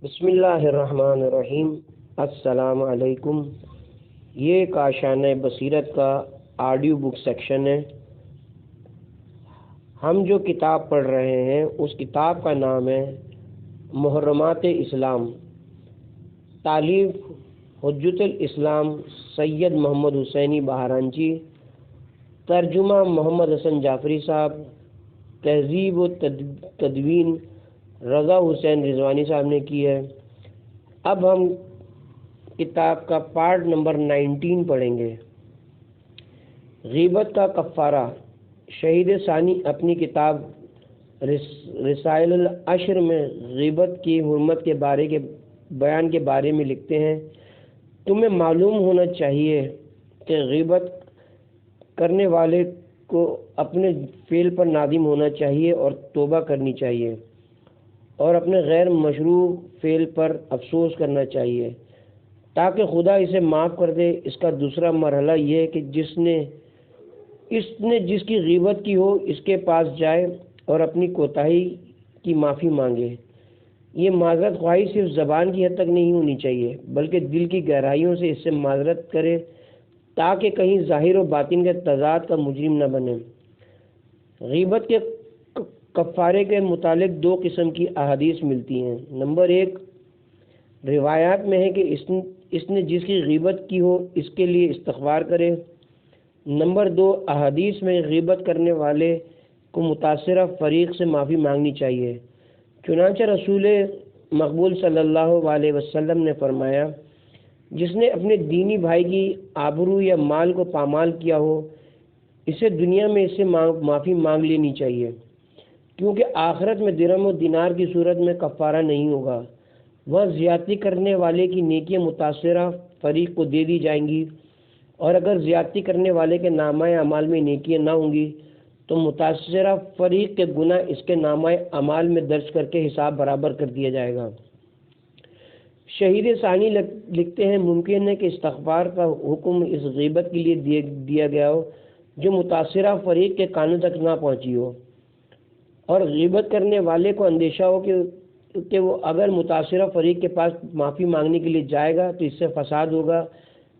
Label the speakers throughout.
Speaker 1: بسم اللہ الرحمن الرحیم۔ السلام علیکم۔ یہ کاشانہ بصیرت کا آڈیو بک سیکشن ہے۔ ہم جو کتاب پڑھ رہے ہیں اس کتاب کا نام ہے محرمات اسلام، تالیف حجت الاسلام سید محمد حسینی بہارنچی، ترجمہ محمد حسن جعفری صاحب، تہذیب و تدوین رضا حسین رضوانی صاحب نے کی ہے۔ اب ہم کتاب کا پارٹ نمبر 19 پڑھیں گے۔ غیبت کا کفارہ۔ شہید ثانی اپنی کتاب رسائل العشر میں غیبت کی حرمت کے بیان کے بارے میں لکھتے ہیں، تمہیں معلوم ہونا چاہیے کہ غیبت کرنے والے کو اپنے فعل پر نادم ہونا چاہیے اور توبہ کرنی چاہیے، اور اپنے غیر مشروع فعل پر افسوس کرنا چاہیے تاکہ خدا اسے معاف کر دے۔ اس کا دوسرا مرحلہ یہ ہے کہ جس نے جس کی غیبت کی ہو اس کے پاس جائے اور اپنی کوتاہی کی معافی مانگے۔ یہ معذرت خواہی صرف زبان کی حد تک نہیں ہونی چاہیے بلکہ دل کی گہرائیوں سے اس سے معذرت کرے تاکہ کہیں ظاہر و باطن کے تضاد کا مجرم نہ بنے۔ غیبت کے کفارے کے متعلق 2 قسم کی احادیث ملتی ہیں۔ نمبر 1 روایات میں ہے کہ اس نے جس کی غیبت کی ہو اس کے لیے استغفار کرے۔ نمبر 2 احادیث میں غیبت کرنے والے کو متاثرہ فریق سے معافی مانگنی چاہیے۔ چنانچہ رسول مقبول صلی اللہ علیہ وسلم نے فرمایا، جس نے اپنے دینی بھائی کی آبرو یا مال کو پامال کیا ہو اسے دنیا میں اس سے معافی مانگ لینی چاہیے، کیونکہ آخرت میں درہم و دینار کی صورت میں کفارہ نہیں ہوگا۔ وہاں زیادتی کرنے والے کی نیکیاں متاثرہ فریق کو دے دی جائیں گی، اور اگر زیادتی کرنے والے کے نامہ اعمال میں نیکیاں نہ ہوں گی تو متاثرہ فریق کے گناہ اس کے نامہ اعمال میں درج کر کے حساب برابر کر دیا جائے گا۔ شہید ثانی لکھتے ہیں، ممکن ہے کہ استغفار کا حکم اس غیبت کے لیے دیا گیا ہو جو متاثرہ فریق کے کانوں تک نہ پہنچی ہو، اور غیبت کرنے والے کو اندیشہ ہو کہ وہ اگر متاثرہ فریق کے پاس معافی مانگنے کے لیے جائے گا تو اس سے فساد ہوگا،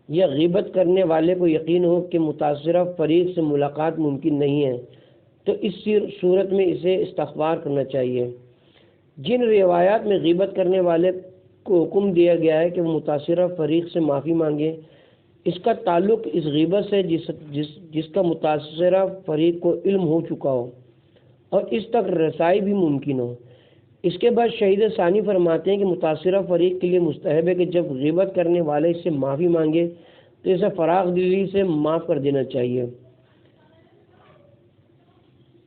Speaker 1: یا غیبت کرنے والے کو یقین ہو کہ متاثرہ فریق سے ملاقات ممکن نہیں ہے، تو اس صورت میں اسے استغفار کرنا چاہیے۔ جن روایات میں غیبت کرنے والے کو حکم دیا گیا ہے کہ وہ متاثرہ فریق سے معافی مانگے، اس کا تعلق اس غیبت سے جس کا متاثرہ فریق کو علم ہو چکا ہو اور اس تک رسائی بھی ممکن ہو۔ اس کے بعد شہید ثانی فرماتے ہیں کہ متاثرہ فریق کے لیے مستحب ہے کہ جب غیبت کرنے والے اس سے معافی مانگے تو اسے فراغ دلی سے معاف کر دینا چاہیے۔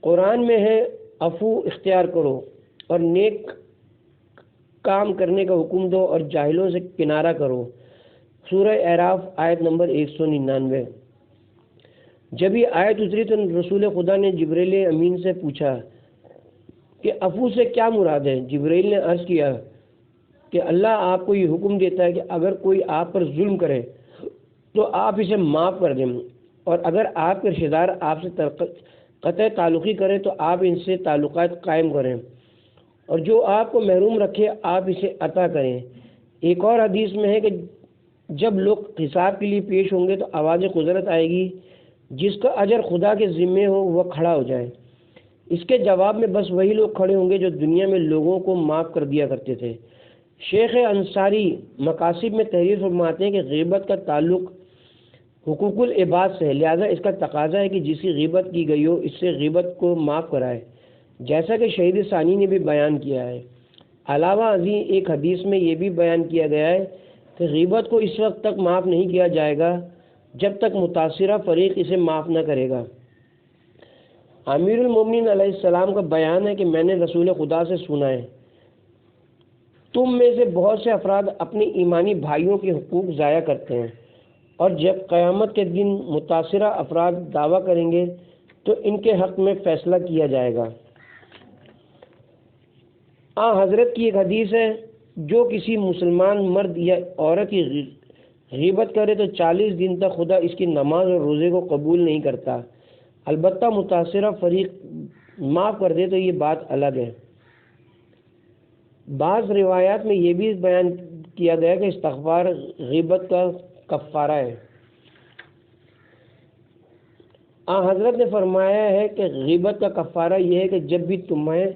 Speaker 1: قرآن میں ہے، عفو اختیار کرو اور نیک کام کرنے کا حکم دو اور جاہلوں سے کنارہ کرو۔ سورہ اعراف آیت نمبر 199۔ جب یہ آیت اتری تو رسول خدا نے جبرائیل امین سے پوچھا کہ عفو سے کیا مراد ہے؟ جبرائیل نے عرض کیا کہ اللہ آپ کو یہ حکم دیتا ہے کہ اگر کوئی آپ پر ظلم کرے تو آپ اسے معاف کر دیں، اور اگر آپ کے رشتہ دار آپ سے قطع تعلقی کریں تو آپ ان سے تعلقات قائم کریں، اور جو آپ کو محروم رکھے آپ اسے عطا کریں۔ ایک اور حدیث میں ہے کہ جب لوگ حساب کے لیے پیش ہوں گے تو آواز قدرت آئے گی، جس کا اجر خدا کے ذمے ہو وہ کھڑا ہو جائے۔ اس کے جواب میں بس وہی لوگ کھڑے ہوں گے جو دنیا میں لوگوں کو معاف کر دیا کرتے تھے۔ شیخ انصاری مقاصد میں تحریر فرماتے ہیں کہ غیبت کا تعلق حقوق العباد سے ہے، لہذا اس کا تقاضا ہے کہ جس کی غیبت کی گئی ہو اس سے غیبت کو معاف کرائے، جیسا کہ شہید ثانی نے بھی بیان کیا ہے۔ علاوہ ازیں ایک حدیث میں یہ بھی بیان کیا گیا ہے کہ غیبت کو اس وقت تک معاف نہیں کیا جائے گا جب تک متاثرہ فریق اسے معاف نہ کرے گا۔ امیر المومنین علیہ السلام کا بیان ہے کہ میں نے رسول خدا سے سنا ہے، تم میں سے بہت سے افراد اپنے ایمانی بھائیوں کے حقوق ضائع کرتے ہیں، اور جب قیامت کے دن متاثرہ افراد دعویٰ کریں گے تو ان کے حق میں فیصلہ کیا جائے گا۔ حضرت کی ایک حدیث ہے، جو کسی مسلمان مرد یا عورت کی غیبت کرے تو 40 دن تک خدا اس کی نماز اور روزے کو قبول نہیں کرتا، البتہ متاثرہ فریق معاف کر دے تو یہ بات الگ ہے۔ بعض روایات میں یہ بھی بیان کیا گیا کہ استغفار غیبت کا کفارہ ہے۔ حضرت نے فرمایا ہے کہ غیبت کا کفارہ یہ ہے کہ جب بھی تمہیں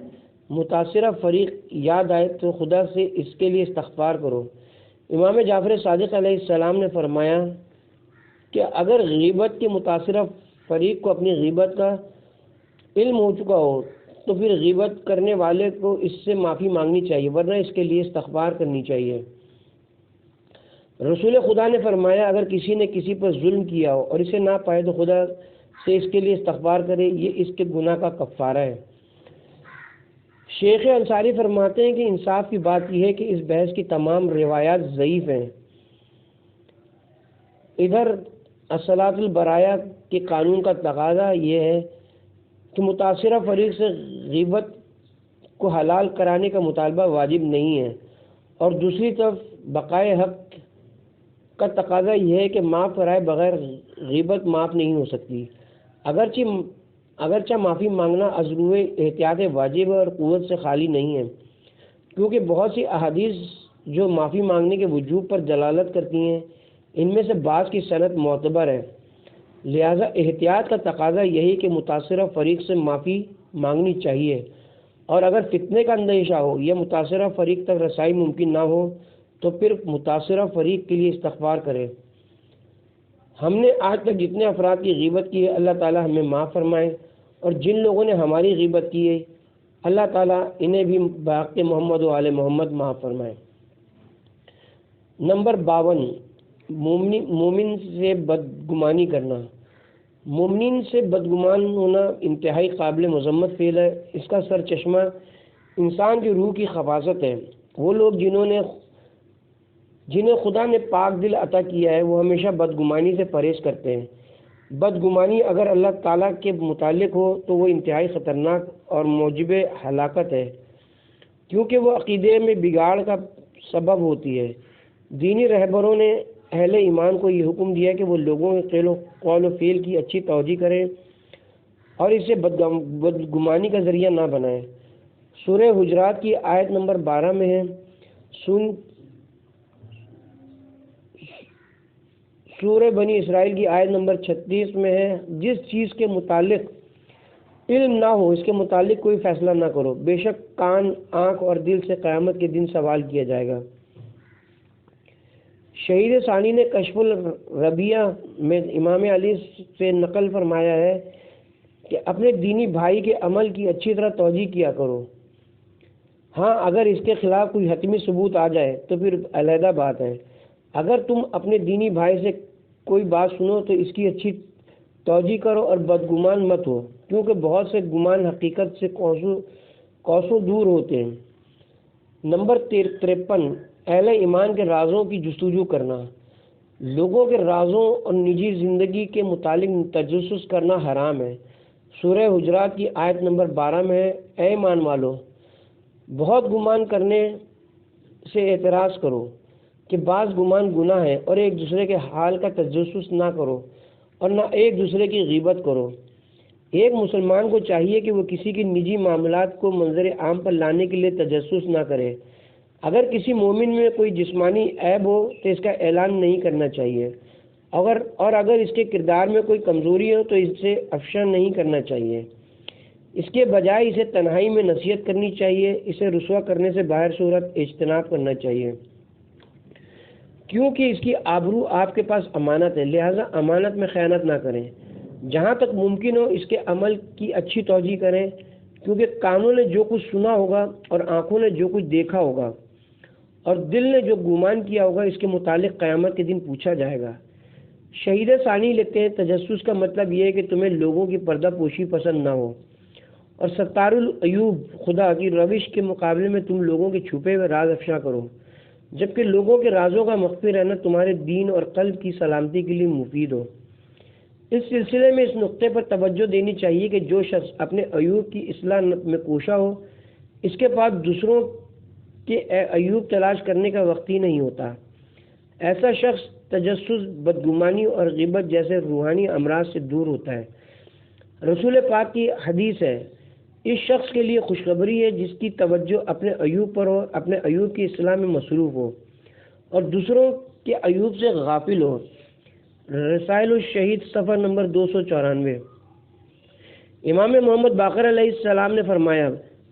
Speaker 1: متاثرہ فریق یاد آئے تو خدا سے اس کے لیے استغفار کرو۔ امام جعفر صادق علیہ السلام نے فرمایا کہ اگر غیبت کے متاثرہ فریق کو اپنی غیبت کا علم ہو چکا ہو تو پھر غیبت کرنے والے کو اس سے معافی مانگنی چاہیے، ورنہ اس کے لیے استغفار کرنی چاہیے۔ رسول خدا نے فرمایا اگر کسی نے کسی پر ظلم کیا ہو اور اسے نہ پائے تو خدا سے اس کے لیے استغفار کرے، یہ اس کے گناہ کا کفارہ ہے۔ شیخ انصاری فرماتے ہیں کہ انصاف کی بات یہ ہے کہ اس بحث کی تمام روایات ضعیف ہیں۔ ادھر الصلاۃ البرایا کے قانون کا تقاضا یہ ہے کہ متاثرہ فریق سے غیبت کو حلال کرانے کا مطالبہ واجب نہیں ہے، اور دوسری طرف بقائے حق کا تقاضا یہ ہے کہ معاف کرائے بغیر غیبت معاف نہیں ہو سکتی۔ اگرچہ معافی مانگنا ازلوِ احتیاط واجب اور قوت سے خالی نہیں ہے، کیونکہ بہت سی احادیث جو معافی مانگنے کے وجوب پر دلالت کرتی ہیں ان میں سے بعض کی سند معتبر ہے، لہذا احتیاط کا تقاضا یہی کہ متاثرہ فریق سے معافی مانگنی چاہیے، اور اگر فتنے کا اندیشہ ہو یا متاثرہ فریق تک رسائی ممکن نہ ہو تو پھر متاثرہ فریق کے لیے استغفار کرے۔ ہم نے آج تک جتنے افراد کی غیبت کی ہے اللہ تعالیٰ ہمیں معاف فرمائے، اور جن لوگوں نے ہماری غیبت کی ہے اللہ تعالیٰ انہیں بھی بحق محمد و آل محمد معاف فرمائے۔ نمبر 52، مومن سے بدگمانی کرنا۔ مومنین سے بدگمان ہونا انتہائی قابل مذمت فعل ہے۔ اس کا سر چشمہ انسان کی روح کی خباثت ہے۔ وہ لوگ جنہیں خدا نے پاک دل عطا کیا ہے وہ ہمیشہ بدگمانی سے پرہیز کرتے ہیں۔ بدگمانی اگر اللہ تعالیٰ کے متعلق ہو تو وہ انتہائی خطرناک اور موجب ہلاکت ہے، کیونکہ وہ عقیدے میں بگاڑ کا سبب ہوتی ہے۔ دینی رہبروں نے اہل ایمان کو یہ حکم دیا کہ وہ لوگوں کے قول و فعل کی اچھی توجیہ کریں اور اسے بدگمانی کا ذریعہ نہ بنائیں۔ سورہ حجرات کی آیت نمبر 12 میں ہے، سورہ بنی اسرائیل کی آیت نمبر 36 میں ہے، جس چیز کے متعلق علم نہ ہو اس کے متعلق کوئی فیصلہ نہ کرو، بے شک کان، آنکھ اور دل سے قیامت کے دن سوال کیا جائے گا۔ شہید ثانی نے کشف الربیہ میں امام علی سے نقل فرمایا ہے کہ اپنے دینی بھائی کے عمل کی اچھی طرح توجیہ کیا کرو، ہاں اگر اس کے خلاف کوئی حتمی ثبوت آ جائے تو پھر علیحدہ بات ہے۔ اگر تم اپنے دینی بھائی سے کوئی بات سنو تو اس کی اچھی توجیہ کرو اور بدگمان مت ہو، کیونکہ بہت سے گمان حقیقت سے کوسوں دور ہوتے ہیں۔ نمبر 53، اہل ایمان کے رازوں کی جستجو کرنا۔ لوگوں کے رازوں اور نجی زندگی کے متعلق تجسس کرنا حرام ہے۔ سورہ حجرات کی آیت نمبر 12 میں ہے، اے ایمان والو، بہت گمان کرنے سے اعتراض کرو کہ بعض گمان گناہ ہے، اور ایک دوسرے کے حال کا تجسس نہ کرو اور نہ ایک دوسرے کی غیبت کرو۔ ایک مسلمان کو چاہیے کہ وہ کسی کی نجی معاملات کو منظر عام پر لانے کے لیے تجسس نہ کرے۔ اگر کسی مومن میں کوئی جسمانی عیب ہو تو اس کا اعلان نہیں کرنا چاہیے، اور اگر اس کے کردار میں کوئی کمزوری ہو تو اسے افشا نہیں کرنا چاہیے۔ اس کے بجائے اسے تنہائی میں نصیحت کرنی چاہیے، اسے رسوا کرنے سے باہر صورت اجتناب کرنا چاہیے، کیونکہ اس کی آبرو آپ کے پاس امانت ہے، لہذا امانت میں خیانت نہ کریں۔ جہاں تک ممکن ہو اس کے عمل کی اچھی توجیہ کریں، کیونکہ کانوں نے جو کچھ سنا ہوگا اور آنکھوں نے جو کچھ دیکھا ہوگا اور دل نے جو گمان کیا ہوگا اس کے متعلق قیامت کے دن پوچھا جائے گا۔ شہید ثانی لکھتے ہیں، تجسس کا مطلب یہ ہے کہ تمہیں لوگوں کی پردہ پوشی پسند نہ ہو، اور ستار العیوب خدا کی روش کے مقابلے میں تم لوگوں کے چھپے ہوئے راز افشا کرو، جبکہ لوگوں کے رازوں کا مخفی رہنا تمہارے دین اور قلب کی سلامتی کے لیے مفید ہو۔ اس سلسلے میں اس نقطے پر توجہ دینی چاہیے کہ جو شخص اپنے عیوب کی اصلاح میں کوشاں ہو، اس کے پاس دوسروں کے عیوب تلاش کرنے کا وقت ہی نہیں ہوتا۔ ایسا شخص تجسس، بدگمانی اور غیبت جیسے روحانی امراض سے دور ہوتا ہے۔ رسول پاک کی حدیث ہے، اس شخص کے لیے خوشخبری ہے جس کی توجہ اپنے عیوب پر ہو، اپنے عیوب کی اصلاح میں مصروف ہو اور دوسروں کے عیوب سے غافل ہو۔ رسائل الشہید صفحہ نمبر 294۔ امام محمد باقر علیہ السلام نے فرمایا،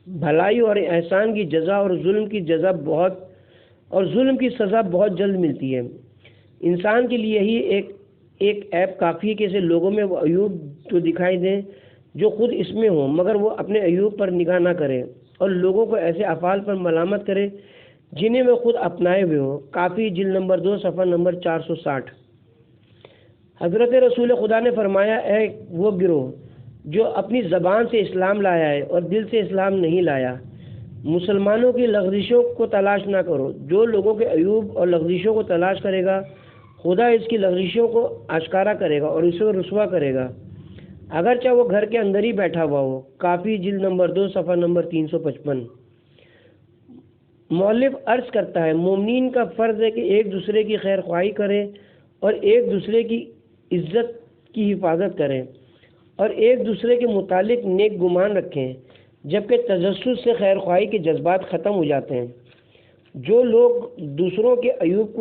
Speaker 1: بھلائی اور احسان کی جزا اور ظلم کی سزا بہت جلد ملتی ہے۔ انسان کے لیے ہی ایک عیب کافی ہے کہ اسے لوگوں میں وہ عیوب تو دکھائی دیں جو خود اس میں ہوں، مگر وہ اپنے عیوب پر نگاہ نہ کرے اور لوگوں کو ایسے افعال پر ملامت کرے جنہیں وہ خود اپنائے ہوئے ہوں۔ کافی جلد نمبر 2 صفحہ نمبر 460۔ حضرت رسول خدا نے فرمایا، اے وہ گروہ جو اپنی زبان سے اسلام لایا ہے اور دل سے اسلام نہیں لایا، مسلمانوں کی لغزشوں کو تلاش نہ کرو۔ جو لوگوں کے عیوب اور لغزشوں کو تلاش کرے گا، خدا اس کی لغزشوں کو آشکارا کرے گا اور اسے رسوا کرے گا، اگرچہ وہ گھر کے اندر ہی بیٹھا ہوا ہو۔ کافی جلد نمبر 2 صفحہ نمبر 355۔ مؤلف عرض کرتا ہے، مومنین کا فرض ہے کہ ایک دوسرے کی خیر خواہی کریں اور ایک دوسرے کی عزت کی حفاظت کریں اور ایک دوسرے کے متعلق نیک گمان رکھیں، جبکہ تجسس سے خیر خواہی کے جذبات ختم ہو جاتے ہیں۔ جو لوگ دوسروں کے عیوب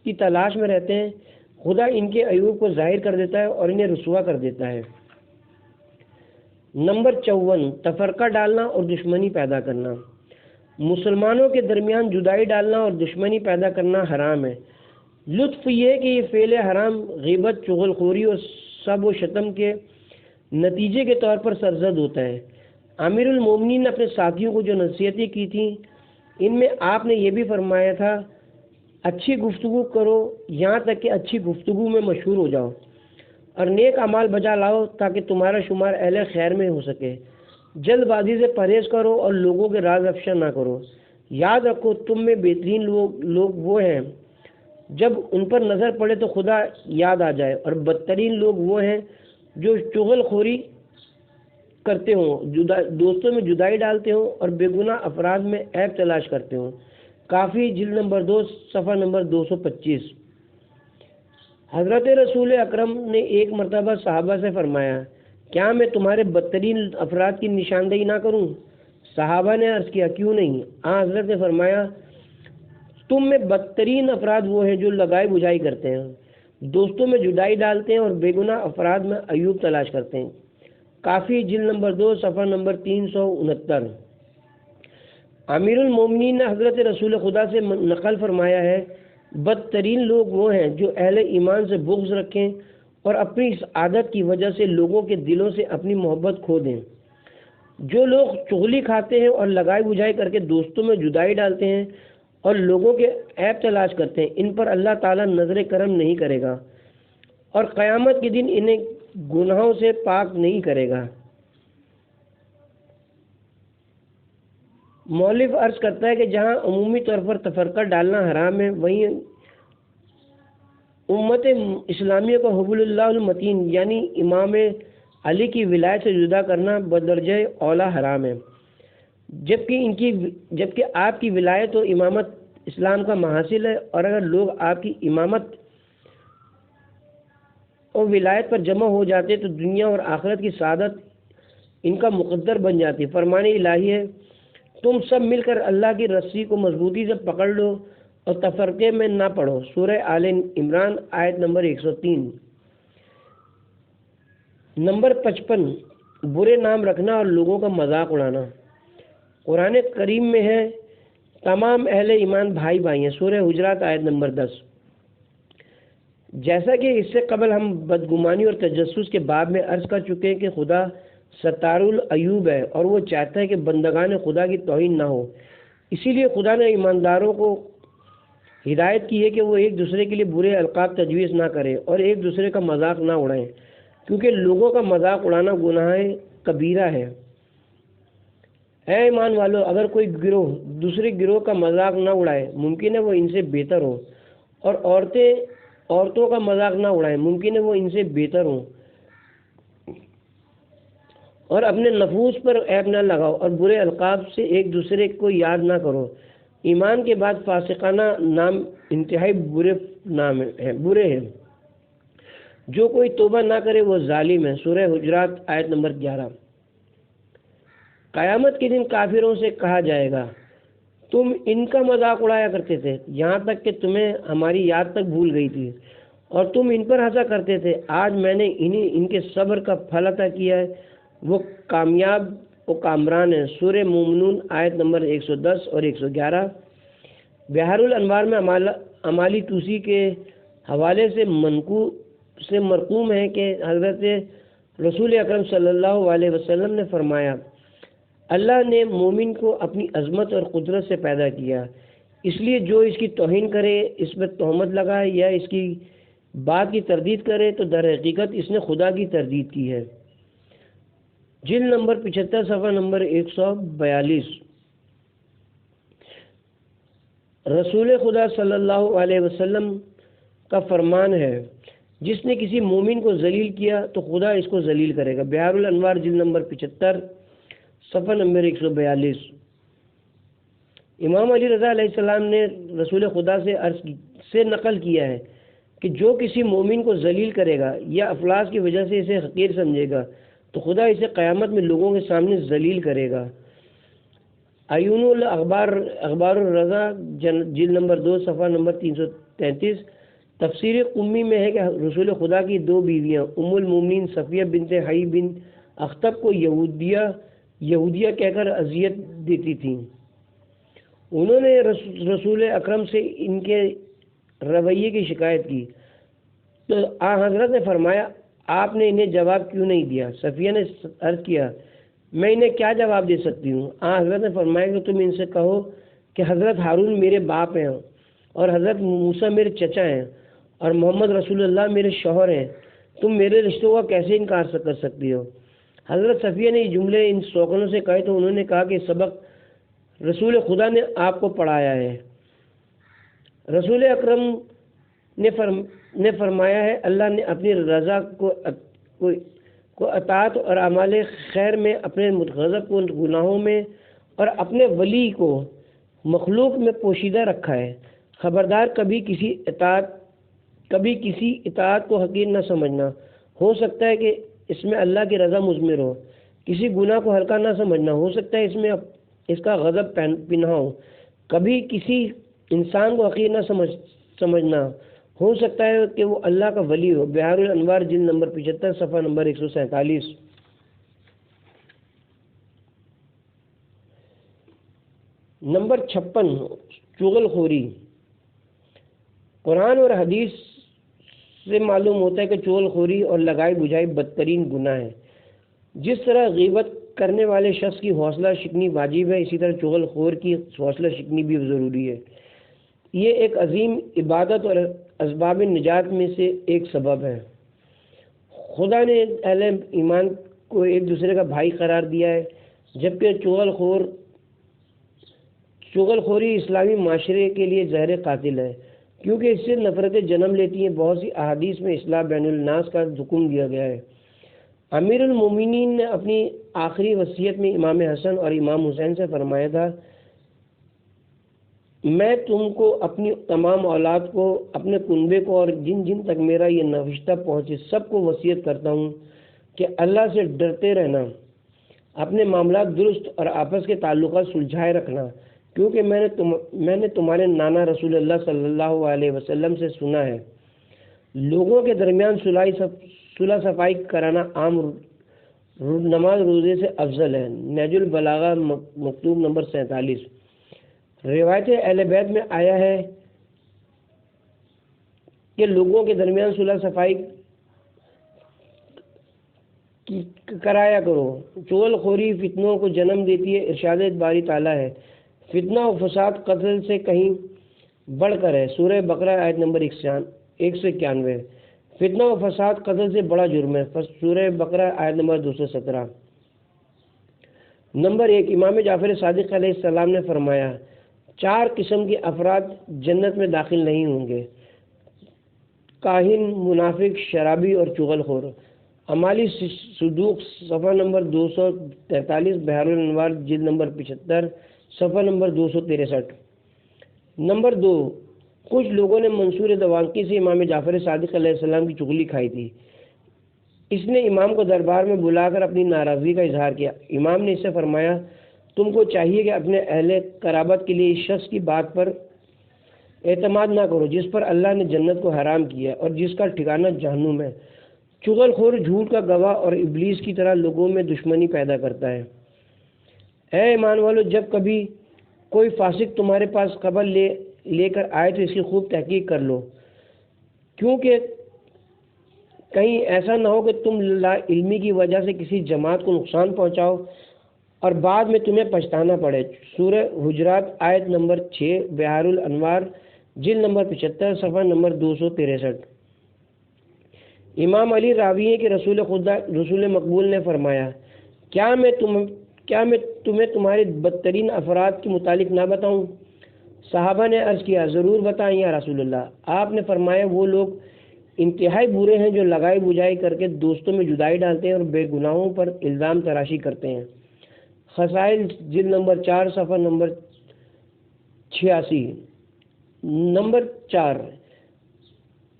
Speaker 1: کی تلاش میں رہتے ہیں، خدا ان کے عیوب کو ظاہر کر دیتا ہے اور انہیں رسوا کر دیتا ہے۔ نمبر 54، تفرقہ ڈالنا اور دشمنی پیدا کرنا۔ مسلمانوں کے درمیان جدائی ڈالنا اور دشمنی پیدا کرنا حرام ہے۔ لطف یہ کہ یہ فعل حرام غیبت، چغل خوری اور سب و شتم کے نتیجے کے طور پر سرزد ہوتا ہے۔ امیر المومنین نے اپنے ساتھیوں کو جو نصیحتیں کی تھیں، ان میں آپ نے یہ بھی فرمایا تھا، اچھی گفتگو کرو یہاں تک کہ اچھی گفتگو میں مشہور ہو جاؤ اور نیک اعمال بجا لاؤ تاکہ تمہارا شمار اہل خیر میں ہو سکے۔ جلد بازی سے پرہیز کرو اور لوگوں کے راز افشا نہ کرو۔ یاد رکھو، تم میں بہترین لوگ وہ ہیں جب ان پر نظر پڑے تو خدا یاد آ جائے، اور بدترین لوگ وہ ہیں جو چغل خوری کرتے ہوں، دوستوں میں جدائی ڈالتے ہوں اور بے گناہ افراد میں عیب تلاش کرتے ہوں۔ کافی جلد نمبر 2 صفحہ نمبر 225۔ حضرت رسول اکرم نے ایک مرتبہ صحابہ سے فرمایا، کیا میں تمہارے بدترین افراد کی نشاندہی نہ کروں؟ صحابہ نے عرض کیا، کیوں نہیں؟ حضرت نے فرمایا، تم میں بدترین افراد وہ ہیں جو لگائی بجھائی کرتے ہیں، دوستوں میں جدائی ڈالتے ہیں اور بے گناہ افراد میں عیوب تلاش کرتے ہیں۔ کافی جلد نمبر 2 صفحہ نمبر 369۔ امیر المومنین نے حضرت رسول خدا سے نقل فرمایا ہے، بدترین لوگ وہ ہیں جو اہل ایمان سے بغض رکھیں اور اپنی اس عادت کی وجہ سے لوگوں کے دلوں سے اپنی محبت کھو دیں۔ جو لوگ چغلی کھاتے ہیں اور لگائی بجھائی کر کے دوستوں میں جدائی ڈالتے ہیں اور لوگوں کے عیب تلاش کرتے ہیں، ان پر اللہ تعالیٰ نظر کرم نہیں کرے گا اور قیامت کے دن انہیں گناہوں سے پاک نہیں کرے گا۔ مؤلف عرض کرتا ہے کہ جہاں عمومی طور پر تفرقہ ڈالنا حرام ہے، وہیں امت اسلامیہ کو حب اللہ المتین یعنی امام علی کی ولایت سے جدا کرنا بدرجہ اولا حرام ہے، جبکہ آپ کی ولایت و امامت اسلام کا محاصل ہے، اور اگر لوگ آپ کی امامت اور ولایت پر جمع ہو جاتے تو دنیا اور آخرت کی سعادت ان کا مقدر بن جاتی۔ فرمان الہی ہے، تم سب مل کر اللہ کی رسی کو مضبوطی سے پکڑ لو اور تفرقے میں نہ پڑو۔ سورہ آل عمران آیت نمبر 103۔ نمبر 55، برے نام رکھنا اور لوگوں کا مذاق اڑانا۔ قرآن کریم میں ہے، تمام اہل ایمان بھائی بھائی ہیں، سورہ حجرات آیت نمبر 10۔ جیسا کہ اس سے قبل ہم بدگمانی اور تجسس کے باب میں عرض کر چکے ہیں کہ خدا ستار العیوب ہے اور وہ چاہتا ہے کہ بندگان خدا کی توہین نہ ہو، اسی لیے خدا نے ایمانداروں کو ہدایت کی ہے کہ وہ ایک دوسرے کے لیے برے القاب تجویز نہ کریں اور ایک دوسرے کا مذاق نہ اڑائیں، کیونکہ لوگوں کا مذاق اڑانا گناہ کبیرہ ہے۔ اے ایمان والو، اگر کوئی گروہ دوسرے گروہ کا مذاق نہ اڑائے، ممکن ہے وہ ان سے بہتر ہو، اور عورتوں کا مذاق نہ اڑائیں، ممکن ہے وہ ان سے بہتر ہوں، اور اپنے نفوس پر عیب نہ لگاؤ اور برے القاب سے ایک دوسرے کو یاد نہ کرو۔ ایمان کے بعد فاسقانہ نام انتہائی برے ہیں۔ جو کوئی توبہ نہ کرے وہ ظالم ہے۔ سورہ حجرات آیت نمبر 11۔ قیامت کے دن کافروں سے کہا جائے گا تم ان کا مذاق اڑایا کرتے تھے یہاں تک کہ تمہیں ہماری یاد تک بھول گئی تھی اور تم ان پر ہنسا کرتے تھے، آج میں نے انہیں ان کے صبر کا پھل عطا کیا ہے، وہ کامیاب و کامران ہیں۔ سورہ مومنون آیت نمبر 110 اور 111۔ بحر الانوار میں امالی توسی کے حوالے سے مرقوم ہے کہ حضرت رسول اکرم صلی اللہ علیہ وسلم نے فرمایا، اللہ نے مومن کو اپنی عظمت اور قدرت سے پیدا کیا، اس لیے جو اس کی توہین کرے، اس پر تہمت لگائے یا اس کی بات کی تردید کرے تو در حقیقت اس نے خدا کی تردید کی ہے۔ جلد نمبر 75 صفحہ نمبر 142۔ رسول خدا صلی اللہ علیہ وسلم کا فرمان ہے، جس نے کسی مومن کو ذلیل کیا تو خدا اس کو ذلیل کرے گا۔ بحار الانوار جلد نمبر 75 صفحہ نمبر 142۔ امام علی رضا علیہ السلام نے رسول خدا سے نقل کیا ہے کہ جو کسی مومن کو ذلیل کرے گا یا افلاس کی وجہ سے اسے حقیر سمجھے گا تو خدا اسے قیامت میں لوگوں کے سامنے ذلیل کرے گا۔ عیون اخبار الرضا جلد نمبر 2 صفحہ نمبر 333۔ تفسیر قمی میں ہے کہ رسول خدا کی دو بیویاں ام المومنین صفیہ بنت حی بن اخطب کو یہودیہ کہہ کر اذیت دیتی تھیں۔ انہوں نے رسول اکرم سے ان کے رویے کی شکایت کی تو حضرت نے فرمایا، آپ نے انہیں جواب کیوں نہیں دیا؟ صفیہ نے عرض کیا، میں انہیں کیا جواب دے سکتی ہوں؟ حضرت نے فرمایا کہ تم ان سے کہو کہ حضرت ہارون میرے باپ ہیں اور حضرت موسیٰ میرے چچا ہیں اور محمد رسول اللہ میرے شوہر ہیں، تم میرے رشتوں کا کیسے انکار کر سکتی ہو؟ حضرت صفیہ نے یہ جملے ان سوکنوں سے کہے تو انہوں نے کہا کہ سبق رسول خدا نے آپ کو پڑھایا ہے۔ رسول اکرم نے فرمایا ہے، اللہ نے اپنی رضا کو اطاعت اور اعمال خیر میں، اپنے غضب کو گناہوں میں اور اپنے ولی کو مخلوق میں پوشیدہ رکھا ہے۔ خبردار کبھی کسی اطاعت کو حقیر نہ سمجھنا، ہو سکتا ہے کہ اس میں اللہ کی رضا مضمر ہو، کسی گناہ کو ہلکا نہ سمجھنا، ہو سکتا ہے اس میں اس کا غضب پنہاں ہو، کبھی کسی انسان کو حقیر نہ سمجھنا، ہو سکتا ہے کہ وہ اللہ کا ولی ہو۔ بحار الانوار جلد نمبر 75 صفحہ نمبر 147۔ نمبر 56، چغل خوری۔ قرآن اور حدیث سے معلوم ہوتا ہے کہ چغل خوری اور لگائی بجھائی بدترین گناہ ہے۔ جس طرح غیبت کرنے والے شخص کی حوصلہ شکنی واجب ہے، اسی طرح چغل خور کی حوصلہ شکنی بھی ضروری ہے۔ یہ ایک عظیم عبادت اور اسباب نجات میں سے ایک سبب ہے۔ خدا نے اہل ایمان کو ایک دوسرے کا بھائی قرار دیا ہے، جبکہ چغل خوری اسلامی معاشرے کے لیے زہر قاتل ہے، کیونکہ اس سے نفرتیں جنم لیتی ہیں۔ بہت سی احادیث میں اصلاح بین الناس کا حکم دیا گیا ہے۔ امیر المومنین نے اپنی آخری وصیت میں امام حسن اور امام حسین سے فرمایا تھا، میں تم کو، اپنی تمام اولاد کو، اپنے کنبے کو اور جن جن تک میرا یہ نوشتہ پہنچے سب کو وصیت کرتا ہوں کہ اللہ سے ڈرتے رہنا، اپنے معاملات درست اور آپس کے تعلقات سلجھائے رکھنا، کیونکہ میں نے تمہارے نانا رسول اللہ صلی اللہ علیہ وسلم سے سنا ہے، لوگوں کے درمیان صلح صفائی کرانا عام نماز روزے سے افضل ہے۔ نہج البلاغہ مکتوب نمبر 47۔ روایت اہل بیت میں آیا ہے کہ لوگوں کے درمیان صلح صفائی کرایا کرو۔ چغل خوری فتنوں کو جنم دیتی ہے۔ ارشاد باری تعالیٰ ہے، فتنہ و فساد قتل سے کہیں بڑھ کر ہے۔ سورہ بقرہ آیت نمبر 191۔ فتنہ و فساد قتل سے بڑا جرم ہے۔ سورہ بقرہ آیت نمبر 217۔ نمبر 1، امام جعفر صادق علیہ السلام نے فرمایا، 4 قسم کے افراد جنت میں داخل نہیں ہوں گے: کاہن، منافق، شرابی اور چغل خور۔ امالی صدوق صفحہ نمبر 243، بحار الانوار جلد نمبر 75 صفحہ نمبر 263۔ نمبر 2، کچھ لوگوں نے منصور دواقی سے امام جعفر صادق علیہ السلام کی چغلی کھائی تھی، اس نے امام کو دربار میں بلا کر اپنی ناراضگی کا اظہار کیا۔ امام نے اس سے فرمایا تم کو چاہیے کہ اپنے اہل قرابت کے لیے اس شخص کی بات پر اعتماد نہ کرو جس پر اللہ نے جنت کو حرام کیا اور جس کا ٹھکانہ جہنم ہے۔ چغل خور جھوٹ کا گواہ اور ابلیس کی طرح لوگوں میں دشمنی پیدا کرتا ہے۔ اے ایمان والو، جب کبھی کوئی فاسق تمہارے پاس خبر لے کر آئے تو اس کی خوب تحقیق کر لو، کیونکہ کہیں ایسا نہ ہو کہ تم لا علمی کی وجہ سے کسی جماعت کو نقصان پہنچاؤ اور بعد میں تمہیں پچھتانا پڑے۔ سورہ حجرات آیت نمبر 6، بحار الانوار جلد نمبر 75، صفحہ نمبر 263۔ امام علی راوی ہیں کہ رسول مقبول نے فرمایا، کیا میں تمہیں تمہارے بدترین افراد کے متعلق نہ بتاؤں؟ صحابہ نے عرض کیا، ضرور بتائیں یا رسول اللہ۔ آپ نے فرمایا، وہ لوگ انتہائی برے ہیں جو لگائی بجائی کر کے دوستوں میں جدائی ڈالتے ہیں اور بے گناہوں پر الزام تراشی کرتے ہیں۔ خصائل جلد نمبر 4، صفحہ نمبر 86۔ نمبر 4،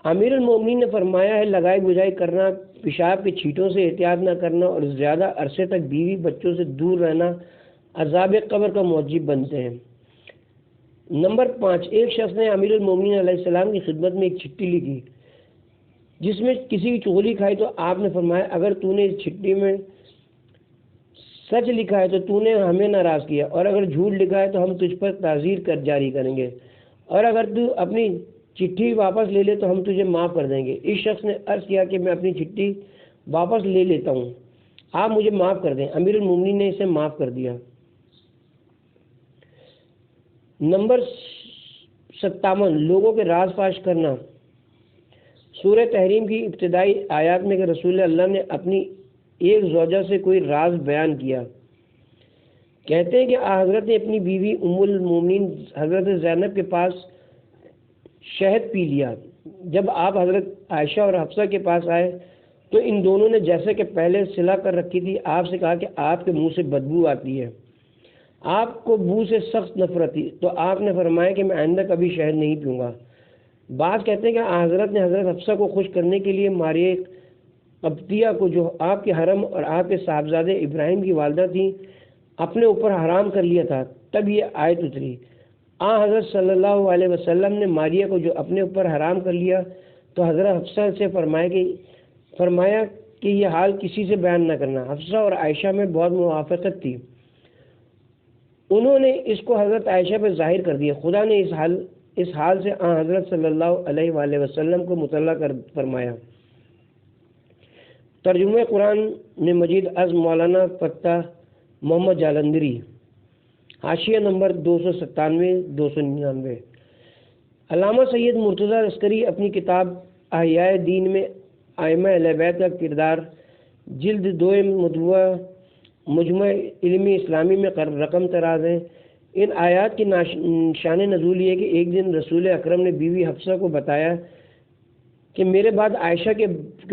Speaker 1: امیر المومنین نے فرمایا ہے، لگائی بجائی کرنا، پیشاب کے چھینٹوں سے احتیاط نہ کرنا اور زیادہ عرصے تک بیوی بچوں سے دور رہنا عذاب قبر کا موجب بنتے ہیں۔ نمبر 5، ایک شخص نے امیر المومنین علیہ السلام کی خدمت میں ایک چٹھی لکھی جس میں کسی کی چغلی کھائی تو آپ نے فرمایا، اگر تو نے اس چٹھی میں سچ لکھا ہے تو تو نے ہمیں ناراض کیا، اور اگر جھوٹ لکھا ہے تو ہم تجھ پر تعزیر کر جاری کریں گے، اور اگر تو اپنی چٹھی واپس لے لے تو ہم تجھے معاف کر دیں گے۔ اس شخص نے عرض کیا کہ میں اپنی چٹھی واپس لے لیتا ہوں، آپ مجھے معاف کر دیں۔ امیر المومنین نے اسے معاف کر دیا۔ نمبر 57، لوگوں کے راز فاش کرنا۔ سورہ تحریم کی ابتدائی آیات میں کہ رسول اللہ نے اپنی ایک زوجہ سے کوئی راز بیان کیا، کہتے ہیں کہ حضرت نے اپنی بیوی ام المومنین حضرت زینب کے پاس شہد پی لیا۔ جب آپ حضرت عائشہ اور حفصہ کے پاس آئے تو ان دونوں نے جیسے کہ پہلے صلہ کر رکھی تھی آپ سے کہا کہ آپ کے منہ سے بدبو آتی ہے، آپ کو بو سے سخت نفرت تھی، تو آپ نے فرمایا کہ میں آئندہ کبھی شہد نہیں پیوں گا۔ بعض کہتے ہیں کہ حضرت نے حضرت حفصہ کو خوش کرنے کے لیے ماریہ قبطیہ کو، جو آپ کے حرم اور آپ کے صاحبزادے ابراہیم کی والدہ تھیں، اپنے اوپر حرام کر لیا تھا۔ تب یہ آیت اتری۔ حضرت صلی اللہ علیہ وسلم نے ماریہ کو جو اپنے اوپر حرام کر لیا تو حضرت حفصہ سے فرمایا کہ یہ حال کسی سے بیان نہ کرنا۔ حفصہ اور عائشہ میں بہت موافقت تھی، انہوں نے اس کو حضرت عائشہ پہ ظاہر کر دیا۔ خدا نے اس حال سے حضرت صلی اللہ علیہ وآلہ وسلم کو مطلع فرمایا۔ ترجمہ قرآن مجید از مولانا فتح محمد جالندری، حاشیہ نمبر 297-299۔ علامہ سید مرتضیٰ عسکری اپنی کتاب احیاء دین میں ائمہ اہل بیت کا کردار جلد 2 مجموعہ علم اسلامی میں رقم تراز ہیں۔ ان آیات کی شان نزول یہ ہے کہ ایک دن رسول اکرم نے بیوی حفصہ کو بتایا کہ میرے بعد عائشہ کے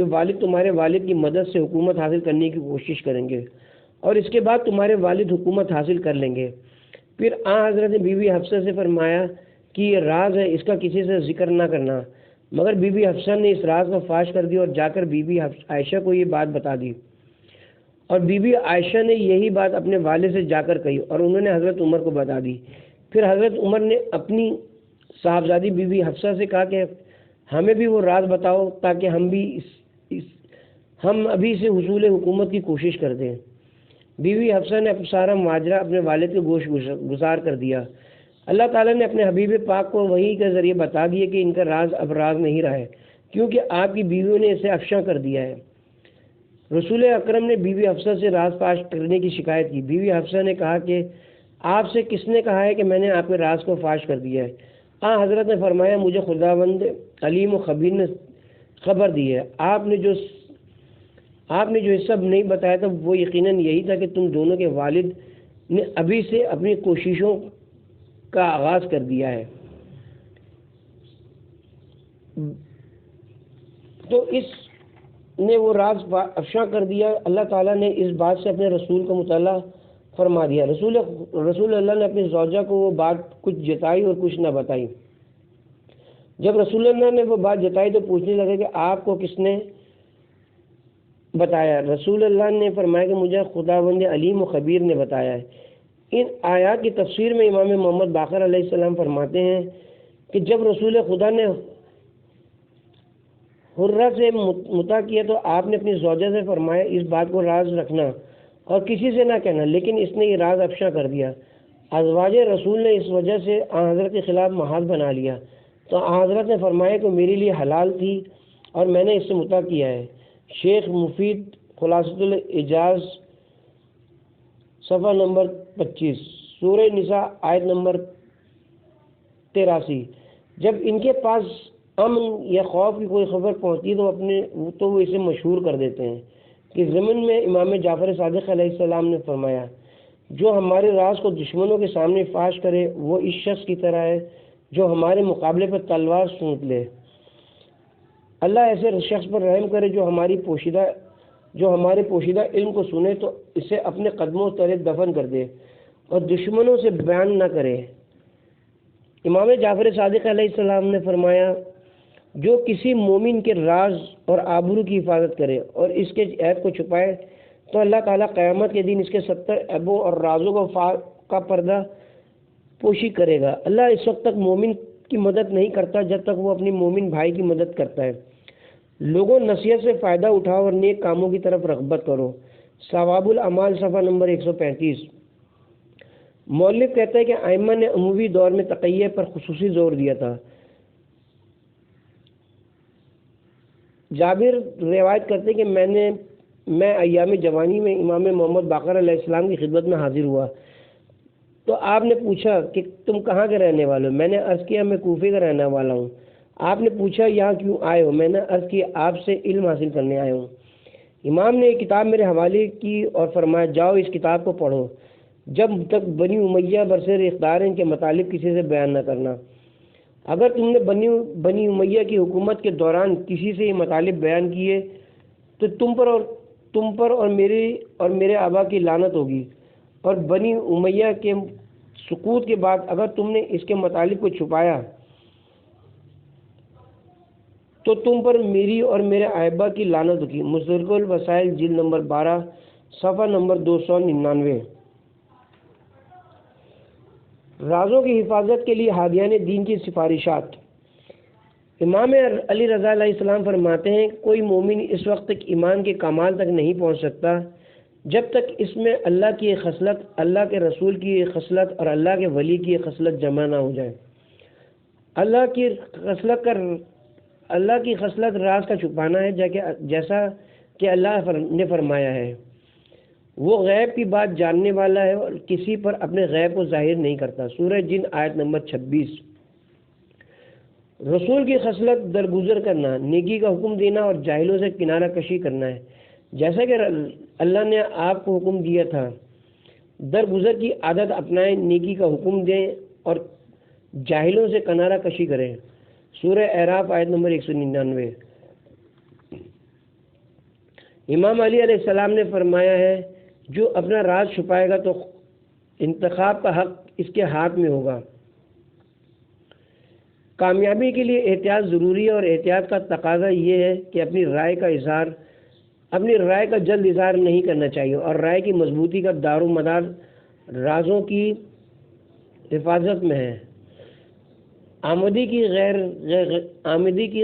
Speaker 1: والد تمہارے والد کی مدد سے حکومت حاصل کرنے کی کوشش کریں گے اور اس کے بعد تمہارے والد حکومت حاصل کر لیں گے۔ پھر حضرت نے بیوی حفصہ سے فرمایا کہ یہ راز ہے، اس کا کسی سے ذکر نہ کرنا، مگر بیوی حفصہ نے اس راز کو فاش کر دیا اور جا کر بیوی عائشہ کو یہ بات بتا دی، اور بیوی عائشہ نے یہی بات اپنے والد سے جا کر کہی اور انہوں نے حضرت عمر کو بتا دی۔ پھر حضرت عمر نے اپنی صاحبزادی بیوی حفصہ سے کہا کہ ہمیں بھی وہ راز بتاؤ تاکہ ہم ابھی سے حصول حکومت کی کوشش کر دیں۔ بیوی حفصہ نے سارا ماجرا اپنے والد کے گوش گزار کر دیا۔ اللہ تعالیٰ نے اپنے حبیب پاک کو وحی کے ذریعے بتا دیا کہ ان کا راز اب راز نہیں رہا ہے، کیونکہ آپ کی بیویوں نے اسے افشا کر دیا ہے۔ رسول اکرم نے بیوی حفصہ سے راز فاش کرنے کی شکایت کی۔ بیوی حفصہ نے کہا کہ آپ سے کس نے کہا ہے کہ میں نے آپ کے راز کو فاش کر دیا ہے؟ حضرت نے فرمایا مجھے خداوند علیم و خبیر نے خبر دی ہے۔ آپ نے جو یہ سب نہیں بتایا تھا وہ یقیناً یہی تھا کہ تم دونوں کے والد نے ابھی سے اپنی کوششوں کا آغاز کر دیا ہے۔ تو اس نے وہ راز افشا کر دیا۔ اللہ تعالیٰ نے اس بات سے اپنے رسول کو مطلع فرما دیا۔ رسول اللہ نے اپنی زوجہ کو وہ بات کچھ جتائی اور کچھ نہ بتائی۔ جب رسول اللہ نے وہ بات جتائی تو پوچھنے لگے کہ آپ کو کس نے بتایا۔ رسول اللہ نے فرمایا کہ مجھے خداوند علیم و خبیر نے بتایا ہے۔ ان آیات کی تفسیر میں امام محمد باقر علیہ السلام فرماتے ہیں کہ جب رسول خدا نے حرہ سے مطاع کیا تو آپ نے اپنی زوجہ سے فرمایا اس بات کو راز رکھنا اور کسی سے نہ کہنا، لیکن اس نے یہ راز افشا کر دیا۔ ازواج رسول نے اس وجہ سے حضرت کے خلاف محاذ بنا لیا تو حضرت نے فرمایا کہ میرے لیے حلال تھی اور میں نے اس سے مطاع کیا ہے۔ شیخ مفید خلاصۃ الاعجاز صفحہ نمبر 25، سورہ نساء آیت نمبر 83۔ جب ان کے پاس امن یا خوف کی کوئی خبر پہنچتی تو وہ اسے مشہور کر دیتے ہیں کہ ضمن میں امام جعفر صادق علیہ السلام نے فرمایا جو ہمارے راز کو دشمنوں کے سامنے فاش کرے وہ اس شخص کی طرح ہے جو ہمارے مقابلے پر تلوار سونت لے۔ اللہ ایسے شخص پر رحم کرے جو ہمارے پوشیدہ علم کو سنے تو اسے اپنے قدموں تلے دفن کر دے اور دشمنوں سے بیان نہ کرے۔ امام جعفر صادق علیہ السلام نے فرمایا جو کسی مومن کے راز اور آبرو کی حفاظت کرے اور اس کے عیب کو چھپائے تو اللہ تعالیٰ قیامت کے دن اس کے 70 عیبوں اور رازوں کا پردہ پوشی کرے گا۔ اللہ اس وقت تک مومن کی مدد نہیں کرتا جب تک وہ اپنی مومن بھائی کی مدد کرتا ہے۔ لوگوں نصیحت سے فائدہ اٹھاؤ اور نیک کاموں کی طرف رغبت کرو۔ ثواب الاعمال صفحہ نمبر 135۔ مؤلف کہتا ہے کہ ائمہ نے عمومی دور میں تقیہ پر خصوصی زور دیا تھا۔ جابر روایت کرتے کہ میں ایام جوانی میں امام محمد باقر علیہ السلام کی خدمت میں حاضر ہوا تو آپ نے پوچھا کہ تم کہاں کے رہنے والے ہو؟ میں نے عرض کیا میں کوفے کا رہنے والا ہوں۔ آپ نے پوچھا یہاں کیوں آئے ہو؟ میں نے عرض کیا آپ سے علم حاصل کرنے آئے ہوں۔ امام نے ایک کتاب میرے حوالے کی اور فرمایا جاؤ اس کتاب کو پڑھو جب تک بنی امیہ برسر اقتدار ان کے مطالب کسی سے بیان نہ کرنا۔ اگر تم نے بنی امیہ کی حکومت کے دوران کسی سے یہ مطالب بیان کیے تو تم پر اور میرے آبا کی لعنت ہوگی، اور بنی امیہ کے سقوط کے بعد اگر تم نے اس کے مطالب کو چھپایا تو تم پر میری اور میرے آبا کی لعنت ہوگی۔ مستدرک الوسائل جلد نمبر 12 صفحہ نمبر 299۔ رازوں کی حفاظت کے لیے ہادیان دین کی سفارشات۔ امام علی رضا علیہ السلام فرماتے ہیں کوئی مومن اس وقت تک ایمان کے کمال تک نہیں پہنچ سکتا جب تک اس میں اللہ کی ایک خصلت، اللہ کے رسول کی ایک خصلت اور اللہ کے ولی کی ایک خصلت جمع نہ ہو جائے۔ اللہ کی خصلت راز کا چھپانا ہے جیسا کہ اللہ نے فرمایا ہے وہ غیب کی بات جاننے والا ہے اور کسی پر اپنے غیب کو ظاہر نہیں کرتا۔ سورہ جن آیت نمبر 26۔ رسول کی خصلت درگزر کرنا، نیکی کا حکم دینا اور جاہلوں سے کنارہ کشی کرنا ہے، جیسا کہ اللہ نے آپ کو حکم دیا تھا۔ درگزر کی عادت اپنائیں، نیکی کا حکم دیں اور جاہلوں سے کنارہ کشی کریں۔ سورہ اعراف آیت نمبر 199۔ امام علی علیہ السلام نے فرمایا ہے جو اپنا راز چھپائے گا تو انتخاب کا حق اس کے ہاتھ میں ہوگا۔ کامیابی کے لیے احتیاط ضروری ہے اور احتیاط کا تقاضا یہ ہے کہ اپنی رائے کا جلد اظہار نہیں کرنا چاہیے اور رائے کی مضبوطی کا دار و مدار رازوں کی حفاظت میں ہے۔ آمدی کی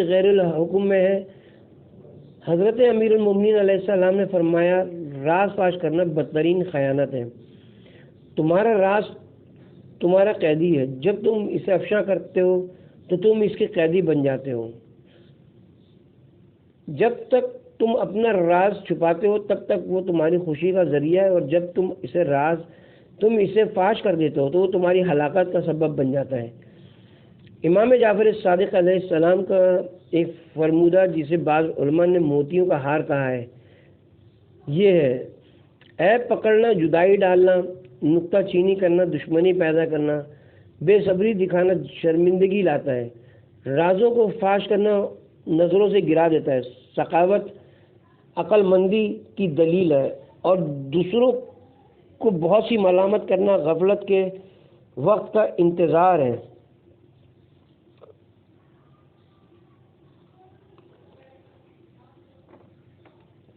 Speaker 1: غیر الحکم میں ہے۔ حضرت امیر المومنین علیہ السلام نے فرمایا راز فاش کرنا بدترین خیانت ہے۔ تمہارا راز تمہارا قیدی ہے، جب تم اسے افشا کرتے ہو تو تم اس کے قیدی بن جاتے ہو۔ جب تک تم اپنا راز چھپاتے ہو تب تک وہ تمہاری خوشی کا ذریعہ ہے، اور جب تم اسے فاش کر دیتے ہو تو وہ تمہاری ہلاکت کا سبب بن جاتا ہے۔ امام جعفر صادق علیہ السلام کا ایک فرمودہ جسے بعض علماء نے موتیوں کا ہار کہا ہے یہ ہے: عیب پکڑنا، جدائی ڈالنا، نکتہ چینی کرنا، دشمنی پیدا کرنا، بے صبری دکھانا شرمندگی لاتا ہے۔ رازوں کو فاش کرنا نظروں سے گرا دیتا ہے۔ سخاوت عقل مندی کی دلیل ہے اور دوسروں کو بہت سی ملامت کرنا غفلت کے وقت کا انتظار ہے۔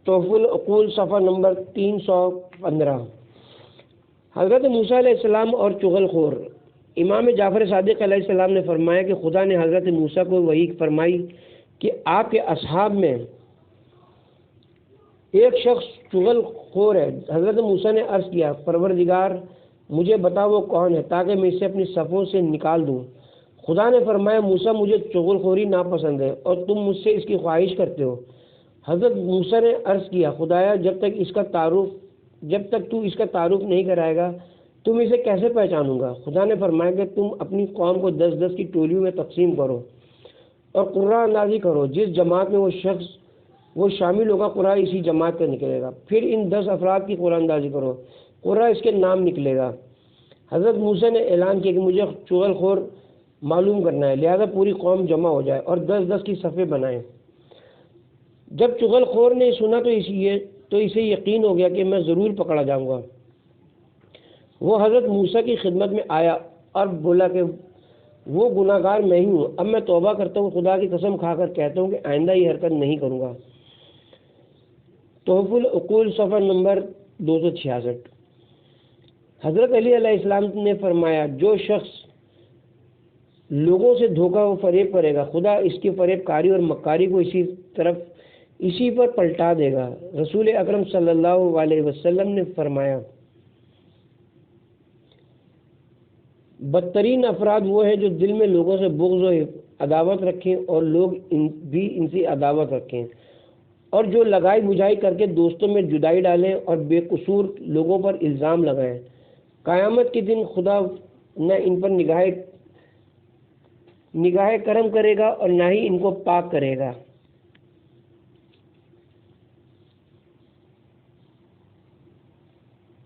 Speaker 1: تحفۃ العقول صفحہ نمبر 315۔ حضرت موسیٰ علیہ السلام اور چغل خور۔ امام جعفر صادق علیہ السلام نے فرمایا کہ خدا نے حضرت موسیٰ کو وحی فرمائی کہ آپ کے اصحاب میں ایک شخص چغل خور ہے۔ حضرت موسیٰ نے عرض کیا، پروردگار مجھے بتا وہ کون ہے تاکہ میں اسے اپنی صفوں سے نکال دوں۔ خدا نے فرمایا، موسیٰ مجھے چغل خوری ناپسند ہے اور تم مجھ سے اس کی خواہش کرتے ہو۔ حضرت موسیٰ نے عرض کیا، خدایا جب تک تو اس کا تعارف نہیں کرائے گا تم اسے کیسے پہچانوں گا؟ خدا نے فرمایا کہ تم اپنی قوم کو 10 کی ٹولیوں میں تقسیم کرو اور قرعہ اندازی کرو، جس جماعت میں وہ شامل ہوگا قرعہ اسی جماعت کا نکلے گا۔ پھر ان 10 افراد کی قرعہ اندازی کرو، قرعہ اس کے نام نکلے گا۔ حضرت موسیٰ نے اعلان کیا کہ مجھے چغل خور معلوم کرنا ہے، لہذا پوری قوم جمع ہو جائے اور 10 کی صفیں بنائیں۔ جب چغل خور نے سنا تو اسے یقین ہو گیا کہ میں ضرور پکڑا جاؤں گا۔ وہ حضرت موسیٰ کی خدمت میں آیا اور بولا کہ وہ گناہ گار میں ہی ہوں، اب میں توبہ کرتا ہوں، خدا کی قسم کھا کر کہتا ہوں کہ آئندہ یہ حرکت نہیں کروں گا۔ تحفۃ العقول صفحہ نمبر 266۔ حضرت علی علیہ السلام نے فرمایا، جو شخص لوگوں سے دھوکہ و فریب کرے گا، خدا اس کی فریب کاری اور مکاری کو اسی پر پلٹا دے گا۔ رسول اکرم صلی اللہ علیہ وسلم نے فرمایا، بدترین افراد وہ ہیں جو دل میں لوگوں سے بغض و عداوت رکھیں اور لوگ بھی ان سے عداوت رکھیں، اور جو لگائی بجھائی کر کے دوستوں میں جدائی ڈالیں اور بے قصور لوگوں پر الزام لگائیں۔ قیامت کے دن خدا نہ ان پر نگاہ کرم کرے گا اور نہ ہی ان کو پاک کرے گا۔